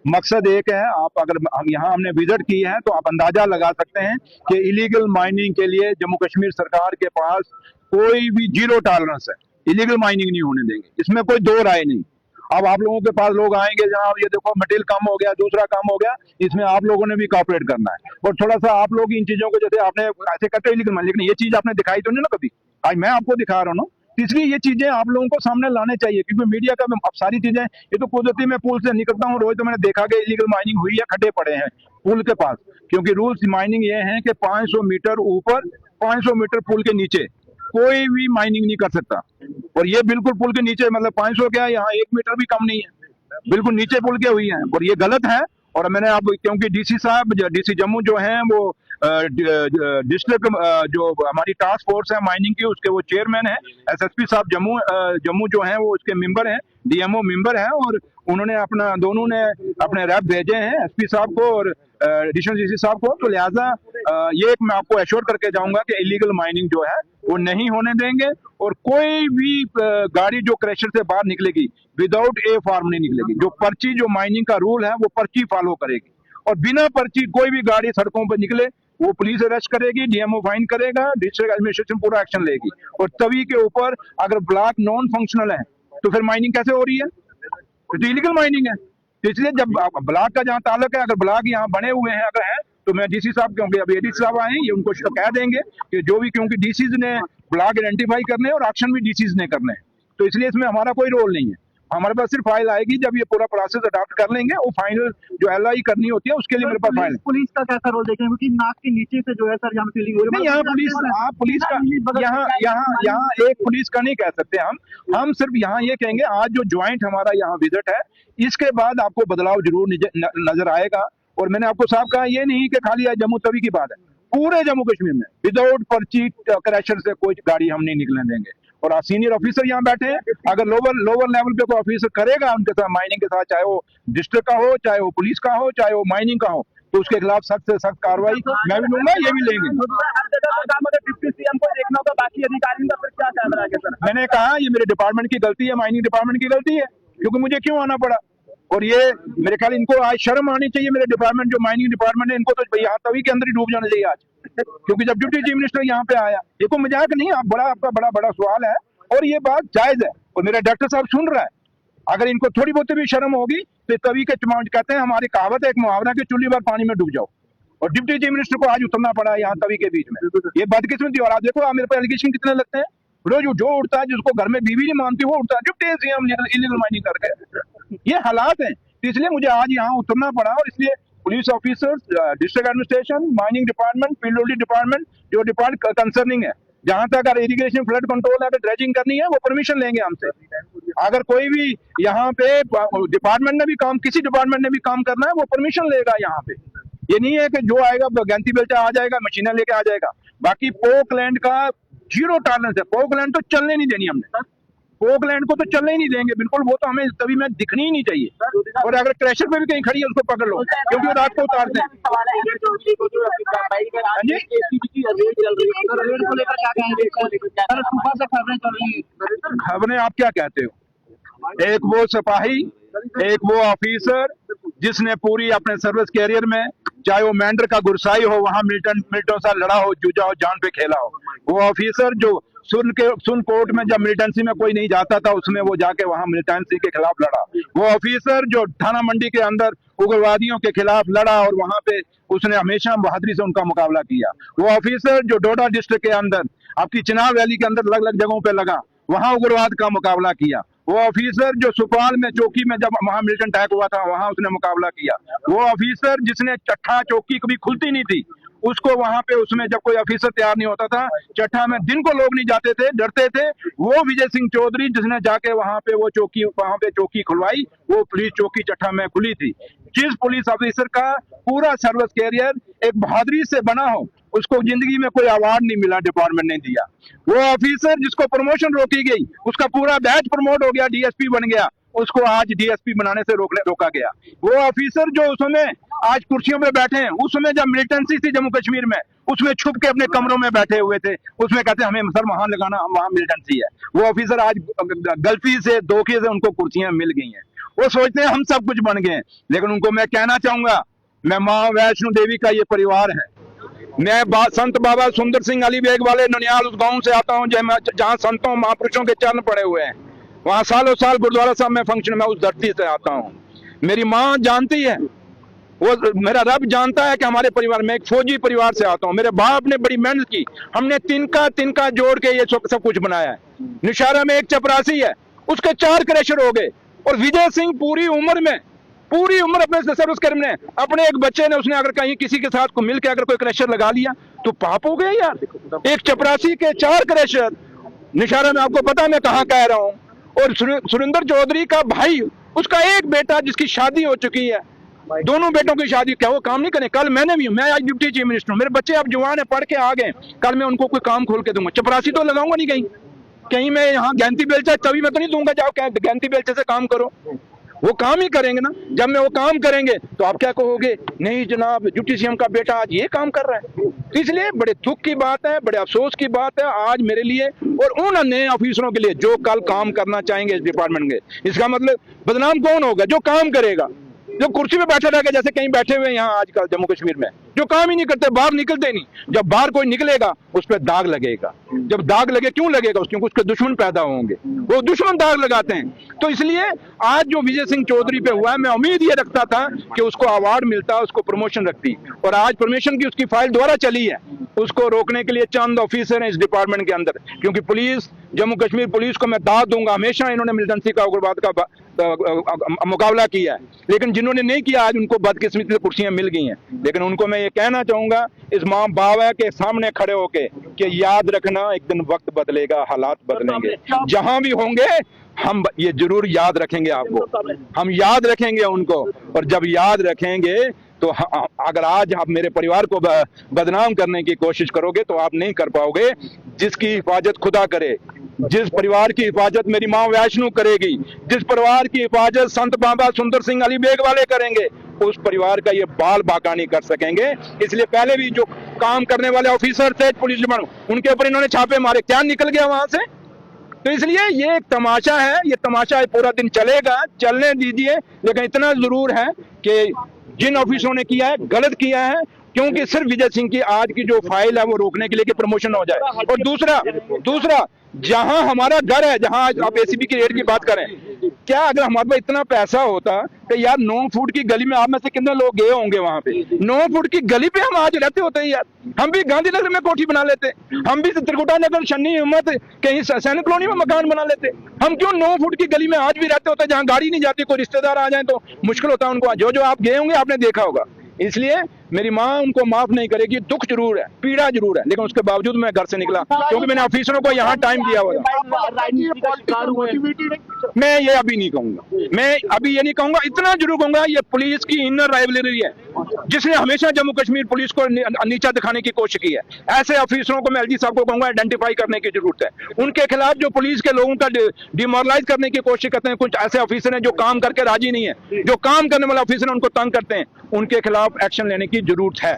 मकसद एक है, आप अगर हम यहाँ हमने विजिट की है तो आप अंदाजा लगा सकते हैं कि इलीगल माइनिंग के लिए जम्मू कश्मीर सरकार के पास कोई भी जीरो टॉलरेंस है। इलीगल माइनिंग नहीं होने देंगे, इसमें कोई दो राय नहीं। अब आप लोगों के पास लोग आएंगे, जनाब ये देखो मटेरियल कम हो गया, दूसरा कम हो गया, इसमें आप लोगों ने भी कॉपरेट करना है। और थोड़ा सा आप लोग इन चीजों को, जैसे आपने ऐसे करते इलीगल माइनिंग, लेकिन ये चीज आपने दिखाई तो नहीं ना कभी, आज मैं आपको दिखा रहा हूँ। इसलिए ये चीजें आप लोगों को सामने लाने चाहिए, क्योंकि मीडिया का अब सारी चीजें, ये तो कुदरती मैं पुल से निकलता हूँ रोज, तो मैंने देखा कि इलीगल माइनिंग हुई है, खड्डे पड़े हैं पुल के पास। क्योंकि रूल्स माइनिंग ये है कि 500 मीटर ऊपर, 500 मीटर पुल के नीचे कोई भी माइनिंग नहीं कर सकता। और ये बिल्कुल पुल के नीचे, मतलब 500 क्या है, यहाँ 1 मीटर भी कम नहीं है, बिल्कुल नीचे पुल के हुई है, और ये गलत है। और मैंने अब, क्योंकि डीसी साहब, डीसी जम्मू जो हैं वो डिस्ट्रिक्ट जो हमारी टास्क फोर्स है माइनिंग की, उसके वो चेयरमैन है। एसएसपी साहब जम्मू जो हैं वो उसके मेंबर हैं, डीएमओ मेंबर हैं, और उन्होंने दोनों ने अपने रैप भेजे हैं एसपी साहब को और एडिशनल डीसी साहब को। तो लिहाजा ये मैं आपको एश्योर करके जाऊंगा कि इलीगल माइनिंग जो है वो नहीं होने देंगे, और कोई भी गाड़ी जो क्रशर से बाहर निकलेगी विदाउट ए फॉर्म नहीं निकलेगी। जो पर्ची, जो माइनिंग का रूल है वो पर्ची फॉलो करेगी, और बिना पर्ची कोई भी गाड़ी सड़कों पर निकले वो पुलिस अरेस्ट करेगी, डीएमओ फाइन करेगा, डिस्ट्रिक्ट एडमिनिस्ट्रेशन पूरा एक्शन लेगी। और तभी के ऊपर अगर ब्लॉक नॉन फंक्शनल है तो फिर माइनिंग कैसे हो रही है? तो इलीगल माइनिंग है। तो इसलिए जब ब्लॉक का जहां ताल्लुक है, अगर ब्लॉक यहाँ बने हुए हैं अगर है, तो मैं डीसी साहब, क्योंकि अभी एडीसी साहब आए हैं, ये उनको कह देंगे कि जो भी, क्योंकि डीसीज ने ब्लॉक आइडेंटिफाई करने हैं और एक्शन भी डीसीज ने करने हैं। तो इसलिए इसमें हमारा कोई रोल नहीं है। हमारे पास सिर्फ फाइल आएगी जब ये पूरा प्रोसेस अडॉप्ट कर लेंगे, वो फाइनल जो एलआई करनी होती है उसके लिए मेरे पास फाइल है। पुलिस का कैसा रोल देखें, क्योंकि नाक के नीचे से जो है सर, यहाँ फीलिंग हो रही है। नहीं, यहाँ पुलिस, आप पुलिस का यहाँ एक पुलिस का नहीं कह सकते हम सिर्फ यहाँ ये कहेंगे, आज जो ज्वाइंट हमारा यहाँ विजिट है, इसके बाद आपको बदलाव जरूर नजर आएगा। और मैंने आपको साहब कहा, ये नहीं कि खाली आज जम्मू तवी की बात है, पूरे जम्मू कश्मीर में विदाउट पर्ची क्रैशर से कोई गाड़ी हम नहीं निकलने देंगे। और सीनियर ऑफिसर यहाँ बैठे हैं, अगर लोअर लेवल पे कोई ऑफिसर करेगा उनके साथ माइनिंग के साथ, चाहे वो डिस्ट्रिक्ट का हो, चाहे वो पुलिस का हो, चाहे वो माइनिंग का हो, तो उसके खिलाफ सख्त से सख्त कार्रवाई मैं भी लूंगा, ये भी लेंगे। हर जगह काम है, डिप्टी सीएम को देखना होगा, बाकी अधिकारियों का फिर क्या कैमरा है सर? मैंने कहा ये मेरे डिपार्टमेंट की गलती है, माइनिंग डिपार्टमेंट की गलती है, क्योंकि मुझे क्यों आना पड़ा। और ये मेरे ख्याल इनको आज शर्म आनी चाहिए, मेरे डिपार्टमेंट जो माइनिंग डिपार्टमेंट है, इनको तो यहाँ तभी के अंदर ही डूब जाना चाहिए आज। क्योंकि जब डिप्टी चीफ मिनिस्टर यहाँ पे आया, ये कोई मजाक नहीं, आपका बड़ा सवाल है, और ये बात जायज है, और मेरा डॉक्टर साहब सुन रहा है। अगर इनको थोड़ी बहुत भी शर्म होगी तो तभी के कहते हैं, हमारी कहावत है एक मुहावरा की, चुल्ली बार पानी में डूब जाओ। और डिप्टी चीफ मिनिस्टर को आज उतरना पड़ा है यहाँ तभी के बीच में, ये बदकिस्मती। और आप देखो, आप मेरे पास एलिगेशन कितने लगते हैं रोज, जो उठता है, जिसको घर में बीवी नहीं मानती वो उठता है, डिप्टी सीएम इलीगल माइनिंग करके। ये हालात हैं, तो इसलिए मुझे आज यहाँ उतरना पड़ा। और इसलिए police officers, district administration, mining department, field department, जो डिपार्टमेंट कंसर्निंग है, जहां तक अगर इरिगेशन फ्लड कंट्रोल है, अगर ड्रेजिंग करनी है, वो परमिशन लेंगे हमसे। अगर कोई भी यहाँ पे डिपार्टमेंट ने भी काम, किसी डिपार्टमेंट ने भी काम करना है, वो परमिशन लेगा यहाँ पे। ये नहीं है कि जो आएगा गैंती बेल्चा आ जाएगा, मशीनें लेके आ जाएगा। बाकी पोकलैंड का जीरो टॉलरेंस है, पोकलैंड तो चलने नहीं देनी हमने, पोकलैंड को तो चलने ही नहीं देंगे बिल्कुल, वो तो हमें तभी में दिखनी ही नहीं चाहिए। और अगर क्रैशर पे भी कहीं खड़ी है उसको पकड़ लो, क्योंकि वो रात को उतारते हैं। खबरें आप क्या कहते हो? एक वो सिपाही, एक वो ऑफिसर जिसने पूरी अपने सर्विस कैरियर में, चाहे वो मैंडर का गुरसाई हो, वहां मिलिटेंटों से लड़ा हो, जूझा हो, जान पे खेला हो। वो ऑफिसर जो सुन कोर्ट में जब मिलिटेंसी में कोई नहीं जाता था, उसमें वो जाके वहां मिलिटेंसी के खिलाफ लड़ा। वो ऑफिसर जो थाना मंडी के अंदर उग्रवादियों के खिलाफ लड़ा और वहां पे उसने हमेशा बहादुरी से उनका मुकाबला किया। वो ऑफिसर जो डोडा डिस्ट्रिक्ट के अंदर, आपकी चिनाब वैली के अंदर अलग अलग जगहों पे लगा, वहां उग्रवाद का मुकाबला किया। वो ऑफिसर जो सुपाल में चौकी में जब वहां मिलिटेंट अटैक हुआ था, वहां उसने मुकाबला किया। वो ऑफिसर जिसने चट्ठा चौकी कभी खुलती नहीं थी, उसको वहां पे, उसमें जब कोई ऑफिसर तैयार नहीं होता था, चट्ठा में दिन को लोग नहीं जाते थे, डरते थे, वो विजय सिंह चौधरी जिसने जाके वहां पे वो चौकी, वहां पे चौकी खुलवाई, वो पुलिस चौकी चट्ठा में खुली थी। जिस पुलिस ऑफिसर का पूरा सर्विस कैरियर एक बहादुरी से बना हो, उसको जिंदगी में कोई अवार्ड नहीं मिला, डिपार्टमेंट ने दिया। वो ऑफिसर जिसको प्रमोशन रोकी गई, उसका पूरा बैच प्रमोट हो गया, डीएसपी बन गया, उसको आज डीएसपी बनाने से रोका गया। वो ऑफिसर जो उसमें आज कुर्सियों पे बैठे हैं, उसमें जब मिलिटेंसी थी जम्मू कश्मीर में, उसमें छुप के अपने कमरों में बैठे हुए थे, उसमें कहते हमें सर वहां लगाना, हम वहां मिलिटेंसी है। वो ऑफिसर आज गलती से, धोखे से उनको कुर्सियां मिल गई हैं। वो सोचते हैं हम सब कुछ बन गए, लेकिन उनको मैं कहना चाहूंगा, मैं माँ वैष्णो देवी का ये परिवार है। मैं संत बाबा सुंदर सिंह अली बेग वाले ननियाल उस गांव से आता हूं जहां संतों महापुरुषों के चरण पड़े हुए हैं। वहां सालों साल गुरुद्वारा साहब में फंक्शन में उस धरती से आता हूं। मेरी माँ जानती है, वो मेरा रब जानता है कि हमारे परिवार में एक फौजी परिवार से आता हूं। मेरे बाप ने बड़ी मेहनत की, हमने तिनका जोड़ के ये सब कुछ बनाया है। निशारा में एक चपरासी है, उसके 4 क्रैशर हो गए। और विजय सिंह पूरी उम्र अपने सर्विस कर्मी ने, अपने एक बच्चे ने, उसने अगर कहीं किसी के साथ को मिलकर अगर कोई क्रैशर लगा लिया तो पाप हो गया यार। एक चपरासी के 4 क्रैशर, निशारा में आपको पता मैं कहाँ कह रहा हूँ। और सुरेंद्र चौधरी का भाई, उसका एक बेटा जिसकी शादी हो चुकी है, दोनों बेटों की शादी, क्या वो काम नहीं करें? कल मैं आज डिप्टी चीफ मिनिस्टर हूँ, मेरे बच्चे अब जवान है, पढ़ के आ गए, कल मैं उनको कोई काम खोल के दूंगा। चपरासी तो लगाऊंगा नहीं कहीं मैं यहाँ गैंती बेलचा, तभी मैं तो नहीं दूंगा जाओ गैंती बेलचे से काम करो। वो काम ही करेंगे ना। जब मैं वो काम करेंगे तो आप क्या कहोगे, नहीं जनाब डिप्टी सीएम का बेटा आज ये काम कर रहा है। तो इसलिए बड़े दुख की बात है, बड़े अफसोस की बात है आज मेरे लिए और उन नए ऑफिसरों के लिए जो कल काम करना चाहेंगे इस डिपार्टमेंट के। इसका मतलब बदनाम कौन होगा? जो काम करेगा, जो कुर्सी पे बैठे रहेगा, जैसे कहीं बैठे हुए यहाँ आजकल जम्मू कश्मीर में, जो काम ही नहीं करते, बाहर निकलते नहीं। जब बाहर कोई निकलेगा उस पर दाग लगेगा। जब दाग लगे, क्यों लगेगा? क्योंकि उसके दुश्मन पैदा होंगे, वो दुश्मन दाग लगाते हैं। तो इसलिए आज जो विजय सिंह चौधरी पे हुआ है, मैं उम्मीद ये रखता था कि उसको अवार्ड मिलता, उसको प्रमोशन रखती, और आज प्रमोशन की उसकी फाइल दोबारा चली है। उसको रोकने के लिए चंद ऑफिसर हैं इस डिपार्टमेंट के अंदर, क्योंकि पुलिस, जम्मू कश्मीर पुलिस को मैं दाद दूंगा, हमेशा इन्होंने मिलिटेंसी का, उग्रवाद का मुकाबला किया है, लेकिन जिन्होंने नहीं किया आज उनको बदकिस्मती से कुर्सियां मिल गई हैं। लेकिन उनको मैं ये कहना चाहूंगा इस माँ बाबा के सामने खड़े होके कि याद रखना, एक दिन वक्त बदलेगा, हालात बदलेंगे, जहां भी होंगे हम ये जरूर याद रखेंगे आपको, हम याद रखेंगे उनको। और जब याद रखेंगे तो अगर आज आप मेरे परिवार को बदनाम करने की कोशिश करोगे तो आप नहीं कर पाओगे। जिसकी हिफाजत खुदा करे, जिस परिवार की हिफाजत मेरी माँ वैष्णो करेगी, जिस परिवार की हिफाजत संत बाबा सुंदर सिंह अली बेग वाले करेंगे, उस परिवार का ये बाल बाका नहीं कर सकेंगे। इसलिए पहले भी जो काम करने वाले ऑफिसर थे पुलिस डिपार्टमेंट, उनके ऊपर इन्होंने छापे मारे, क्या निकल गया वहां से? तो इसलिए ये एक तमाशा है, ये तमाशा पूरा दिन चलेगा, चलने दीजिए। लेकिन इतना जरूर है कि जिन ऑफिसरों ने किया है, गलत किया है, क्योंकि सिर्फ विजय सिंह की आज की जो फाइल है वो रोकने के लिए कि प्रमोशन हो जाए। और दूसरा जहां हमारा घर है, जहां आप एसीबी की रेट की बात करें, क्या अगर हमारे पास इतना पैसा होता कि यार 9 फुट की गली में आप में से कितने लोग गए होंगे वहां पे, 9 फुट की गली पे हम आज रहते होते यार, हम भी गांधीनगर में कोठी बना लेते, हम भी त्रिकुटा नगर, शन्नी हिम्मत, कहीं सैनिक कॉलोनी में मकान बना लेते। हम क्यों 9 फुट की गली में आज भी रहते होते जहां गाड़ी नहीं जाती, कोई रिश्तेदार आ जाए तो मुश्किल होता है उनको। जो आप गए होंगे आपने देखा होगा। इसलिए मेरी माँ उनको माफ नहीं करेगी, दुख जरूर है, पीड़ा जरूर है, लेकिन उसके बावजूद मैं घर से निकला क्योंकि मैंने ऑफिसरों को यहाँ टाइम दिया हुआ था। मैं ये अभी नहीं कहूंगा, मैं अभी ये नहीं कहूंगा, इतना जरूर कहूंगा ये पुलिस की इनर राइवलरी है जिसने हमेशा जम्मू कश्मीर पुलिस को नीचा दिखाने की कोशिश की है। ऐसे ऑफिसरों को मैं एलजी साहब को कहूंगा आइडेंटिफाई करने की जरूरत है। उनके खिलाफ जो पुलिस के लोगों का डिमोरलाइज करने की कोशिश करते हैं, कुछ ऐसे ऑफिसर हैं जो काम करके राजी नहीं है, जो काम करने वाले ऑफिसर हैं उनको तंग करते हैं, उनके खिलाफ एक्शन लेने की जरूरत है।